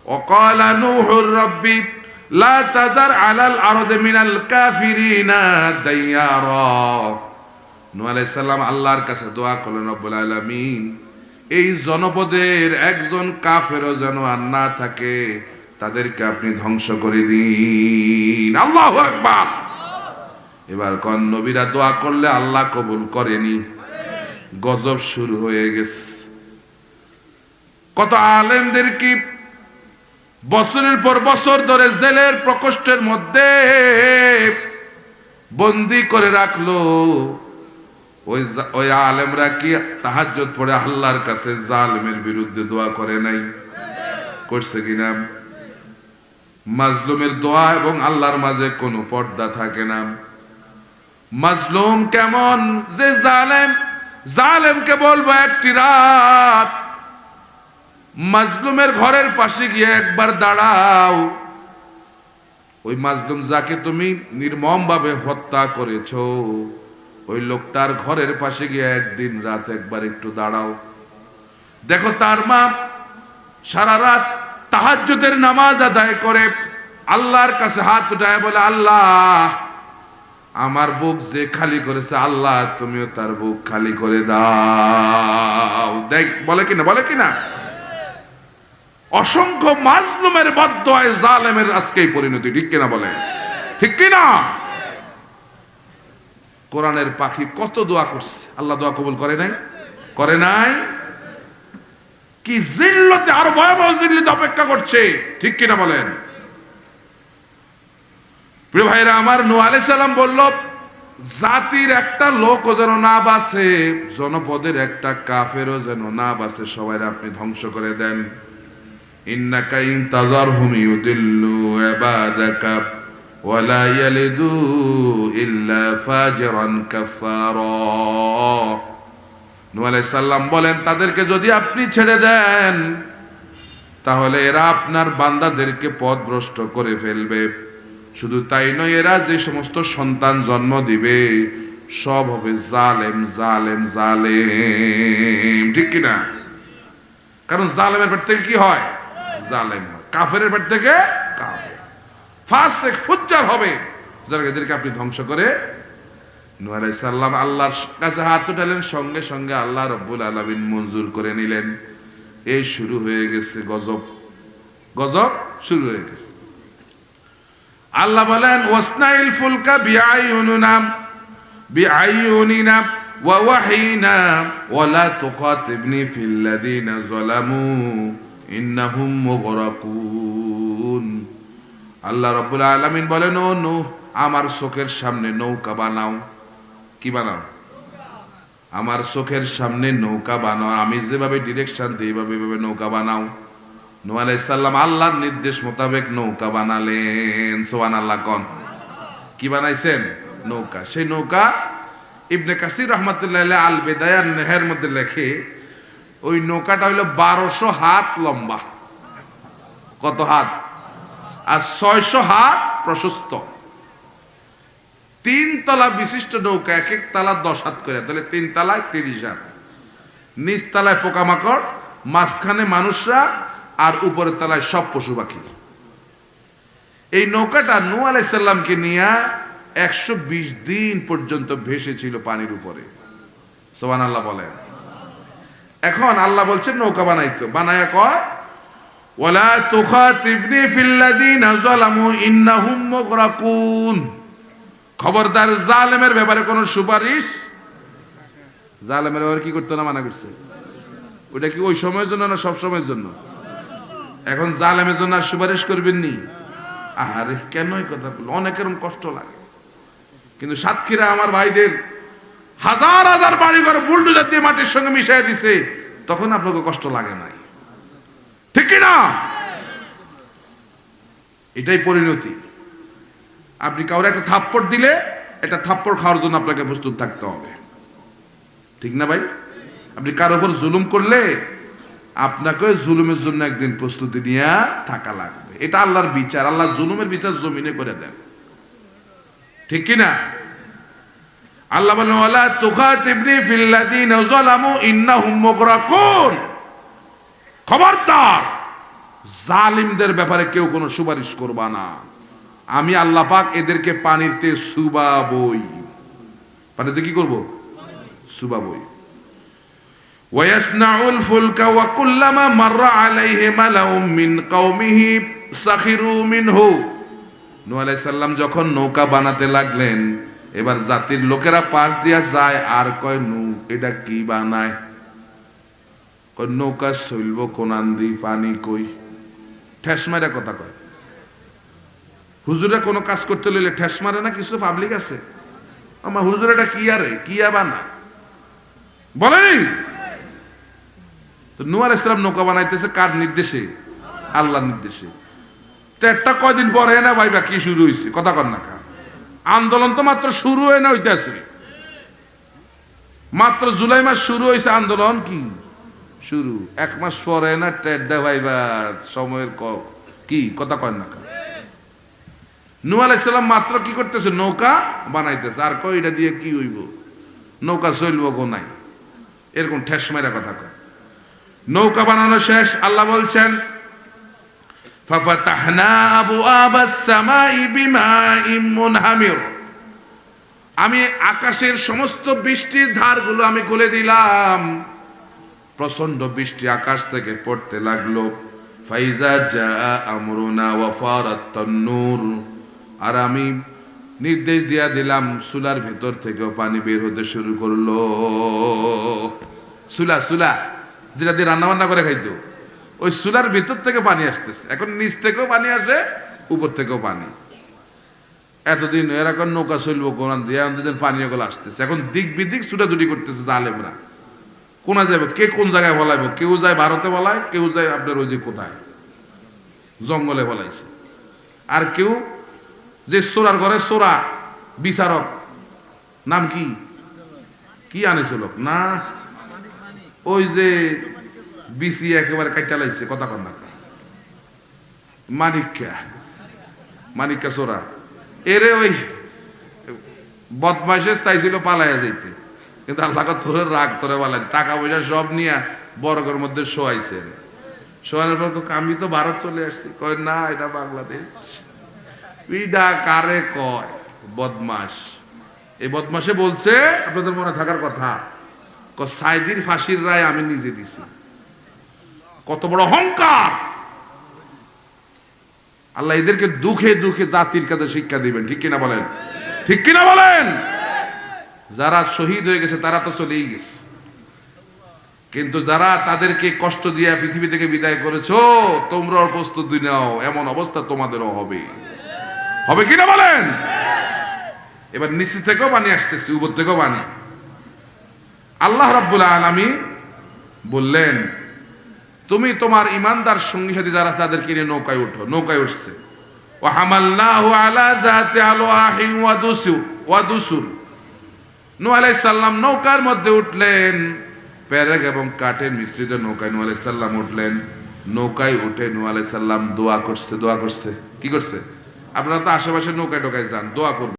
ওয়াকালা নূহুর রাব্বি লা তাযার আলাল আরদি মিনাল কাফিরিনা দাইয়ারা। নূহ আলাইহিস সালাম আল্লাহর কাছে দোয়া করলেন, রব্বুল আলামিন এই জনপদের একজন কাফেরও যেন আর না থাকে, তাদেরকে আপনি ধ্বংস করে দিন। আল্লাহু আকবার। এবার কোন নবীরা দোয়া করলে আল্লাহ কবুল করেনি, গজব শুরু হয়ে গেছে। কত আলেমদের কি বছরের পর বছর ধরে জেলের প্রকোষ্ঠের মধ্যে বন্দি করে রাখলো। ওই আলেমরা কি তাহাজ্জুদ পড়ে আল্লাহর কাছে জালিমের বিরুদ্ধে দোয়া করে নাই? করছে কিনা? মাজলুমের দোয়া এবং আল্লাহর মাঝে কোনো পর্দা থাকে না। মাজলুম কেমন যে জালেম, জালেমকে বলবো একটি রাত মাজলুমের ঘরের পাশে গিয়ে একবার দাঁড়াও। ওই মাজলুম যাকে তুমি নির্মম ভাবে হত্যা করেছো, ওই লোকটার ঘরের পাশে গিয়ে একদিন রাত একবার একটু দাঁড়াও। দেখো তার মা সারা রাত তাহাজ্জুদের নামাজ আদায় করে আল্লাহর কাছে হাত উঠায় বলে, আল্লাহ আমার বুক যে খালি করেছে, আল্লাহ তুমিও তার বুক খালি করে দাও। দেখ বলে কিনা, বলে কিনা? অসংখ্য মাজলুমের বদদোয়ায় জালেমের আজকে এই পরিণতি, ঠিক কিনা বলে? ঠিক কিনা? কোরআনের পাখি কত দোয়া করছে, আল্লাহ দোয়া কবুল করে নাই? করে নাই? কি জিল্লতে, আরো ভয়াবহ জিল্লতে অপেক্ষা করছে, ঠিক কিনা বলেন? প্রিয় ভাইরা আমার, নূহ আলাইহিস সালাম বলল, জাতির একটা লোকও যেন না বাঁচে, জনপদের একটা কাফেরও যেন না বাঁচে, সবাই আপনি ধ্বংস করে দেন। ইন্নাকা ইন তাযারহুম ইউদিল্লু ইবাদাকা ওয়ালা ইয়ালিদু ইল্লা ফাজিরান কাফারা। নূহ আলাইহিস সালাম বলেন, তাদেরকে যদি আপনি ছেড়ে দেন তাহলে এরা আপনার বান্দাদেরকে পথভ্রষ্ট করে ফেলবে। শুধু তাই নয়, এরা যে সমস্ত সন্তান জন্ম দিবে সব হবে জালেম, জালেম, জালেম, ঠিক কিনা? কারণ জালেমের পেট থেকে কি হয়? জালেম হয়। কাফেরের পেট থেকে কাফের, ফাসিক, ফুজ্জার হবে। এদেরকে আপনি ধ্বংস করে। নূহ আলাইহিস সালাম আল্লাহর কাছে হাত উঠালেন, সঙ্গে সঙ্গে আল্লাহ রাব্বুল আলামিন মঞ্জুর করে নিলেন। এই শুরু হয়ে গেছে গজব, গজব শুরু হয়ে গেছে। আল্লাহ বলেন, ওয়াসনাইল ফুলকা বিআইউনিনা ওয়া ওয়াহিনা ওয়ালা তুখাতিবনি ফিল্লাযিনা যালামু ইন্নাহুম মুগরাকুন। আল্লাহ রাব্বুল আলামিন বলেন, ও নূহ, আমার চোখের সামনে নৌকা বানাও। কি বানাও? আমার চোখের সামনে নৌকা বানাও। আমি যেভাবে ডিরেকশন দিই এইভাবে নৌকা বানাও। নূহ আলাইহিস সালাম আল্লাহর নির্দেশ মোতাবেক নৌকা বানালেন। সুবহানাল্লাহ কোন। কি বানাইছেন? নৌকা। সেই নৌকা ইবনে কাসির রাহমাতুল্লাহ আলাইহি আল বিদায়ান নেহের মধ্যে লেখে, ওই নৌকাটা হইল 1200 হাত লম্বা। কত হাত? আর 600 হাত প্রশস্ত। 3 তলা বিশিষ্ট নৌকা, এক এক তলা 10 হাত করে, তাহলে 3 তলায় 30 হাত। নিচ তলায় পোকামাকড়, মাঝখানে মানুষরা, আর উপরের তলায় সব পশু পাখি। এই নৌকাটা নূহ আলাইহিস সালামকে নিয়ে 120 দিন পর্যন্ত ভেসেছিল পানির উপরে। সুবহানাল্লাহ বলেন। এখন আল্লাহ বলছেন নৌকা বানাইতো, বানায়া কয়, ওয়ালা তুখাতিবনি ফিল্লাযিনা যালামু ইন্নাহুম মুগরাকুন। খবরদার, জালেমের ব্যাপারে কোনো সুপারিশ, জালেমের ব্যাপারে কি করতে না মানা করছে? ওটা কি ওই সময়ের জন্য না সব সময়ের জন্য? এখন জালেমের জন্য আর সুপারিশ করবেন নি? আরে কেন এই কথা বলল? অনেকের কষ্ট লাগে, কিন্তু সাতক্ষীরা আমার ভাইদের হাজার হাজার বাড়িঘর বুলডোজার দিয়ে মাটির সঙ্গে মিশিয়ে দিছে, তখন আপনাকে কষ্ট লাগে নাই, ঠিক কিনা? এটাই পরিণতি। আপনি কাউরে একটা থাপ্পড় দিলে একটা থাপ্পড় খাওয়ার জন্য আপনাকে প্রস্তুত থাকতে হবে, ঠিক না ভাই? আপনি কারোর উপর জুলুম করলে আপনাকে জুলুমের জন্য একদিন প্রস্তুতি নিয়ে থাকা লাগবে। এটা আল্লাহর বিচার। আল্লাহ জুলুমের বিচার জমিনে করে দেন, ঠিক কিনা? আল্লাহ বলেন, ওয়ালা তুখাতিবনি ফিল্লাযিনা যালামু ইন্নাহুম মুগরাকুন। খবরদার, জালিমদের ব্যাপারে কেউ কোনো সুপারিশ করবা না। আমি আল্লাহ পাক এদেরকে পানিতে সুবাবই। পানিতে কি করব? সুবাবই। ওয়াসনাউল ফুলকা ওয়া কুল্লামা মাররা আলাইহি মালাউম মিন কওমিহি সাখিরু মিনহু। নূহ আলাইহিস সালাম যখন নৌকা বানাতে লাগলেন, এবার জাতির লোকেরা পাশ দিয়া যায় আর কয়, নূহ এটা কি বানায়? কয় নৌকা চলব কোনান দি, পানি কই? ঠেস মারা কথা কয়। হুজুরে কোনো কাজ করতে লইলে ঠেস মারে না? কিছু পাবলিক আছে আমার হুজুর এটা কি আরে কি বানায় বলেন। তো নূহ আলাইহিস সালাম নৌকা বানাইতেছে কার নির্দেশে? আল্লাহর নির্দেশে। একটা কয়দিন পরে না ভাইবা কি শুরু হয়েছে? কথা কর না কা আন্দোলন তো মাত্র শুরু হয় না হইতেছে, মাত্র জুলাই মাস শুরু হয়েছে আন্দোলন কি শুরু, 1 মাস পরে না টেড্ডা ভাইবা সময়ের কি কথা কয় না কা। নূহ আলাইহিস সালাম মাত্র কি করতেছে? নৌকা বানাইতেছে। আর কয় এটা দিয়ে কি হইব? নৌকা চলবো গো নাই, এরকম ঠেস মেরা কথা কয়। নৌকা বানানো শেষ, আল্লাহ বলছেন ফাফাতাহনা আবওয়াবাস সামাই বিমাইম মুনহামির। আমি আকাশের সমস্ত বৃষ্টির ধারগুলো আমি খুলে দিলাম। প্রচন্ড বৃষ্টি আকাশ থেকে পড়তে লাগলো। ফাইজা জাআ আমরুনা ওয়া ফারাত তান্নুর। আর আমি নির্দেশ দিয়া দিলাম চুলার ভেতর থেকেও পানি বের হতে শুরু করলো। চুলা চুলা যেটা দিয়ে রান্না বান্না করে খাইতো, ওই চুলার ভেতর থেকে পানি আসতেছে। এখন নিচ থেকেও পানি আসে, উপর থেকেও পানি। এতদিন এরকম নৌকা চলবো কোরআন দিয়ে, দিন পানি ওগুলো আসতেছে। এখন দিক বিদিক ছুটাছুটি করতেছে জালেমরা, কোনা যাবে, কে কোন জায়গায় বলাইব। কেউ যায় ভারতে বলায়, কেউ যায় আপনার ওই যে কোথায় জঙ্গলে বলাইছে। আর কেউ যে সোরার ঘরে সোরা বিচারক, নাম কি কি আনেছিল না, ওই যে বিসি একেবারে কাইটা লাইছে, কথা কর না, মানিকা সোরা। এরে ওই বদমাইশে চাইছিল পালাইয়া যাইতে, কিন্তু আল্লাহ ধরে রাগ করে পালাই, টাকা পয়সা সব নিয়ে বরগের মধ্যে শোয়াইছে। শোয়ানোর পর আমি তো ভারত চলে আসছি। কয় না, এটা বাংলাদেশ। ইডা কারে কয়? বদমাস। এই বদমাসে বলছে, আপনাদের মনে থাকার কথা, সাইদির ফাঁসির রায় আমি নিজে দিছি। কত বড় অহংকার! আল্লাহ এদেরকে দুঃখে দুঃখে জাতির কাছে শিক্ষা দিবেন, ঠিক কিনা বলেন? ঠিক কিনা বলেন? যারা শহীদ হয়ে গেছে তারা তো চলেই গেছে, কিন্তু যারা তাদেরকে কষ্ট দিয়ে পৃথিবী থেকে বিদায় করেছো, তোমরাও প্রস্তুতি নাও, এমন অবস্থা তোমাদেরও হবে। হবে কিনা বলেন? এবার নিচে থেকেও পানি আসতেছে, উপর থেকেও পানি। আল্লাহ রাব্বুল আলামিন বললেন, তুমি তোমার ইমানদার সঙ্গী সাথী যারা তাদেরকে নিয়ে নৌকায় উঠো। নৌকায় উঠছে। ওয়া হামালনাহু আলা যাতি আলওয়াহিন ওয়া দুসুর। নূহ আলাইহিস সালাম নৌকার মধ্যে উঠলেন, পেরেক এবং কাঠের মিশ্রিত নৌকায় নূহ আলাইহিস সালাম উঠলেন। নৌকায় উঠে নূহ আলাইহিস সালাম দোয়া করছে। দোয়া করছে কি করছে? আপনারা তো আশেপাশে নৌকায় ঢোকায় যান, দোয়া করবেন।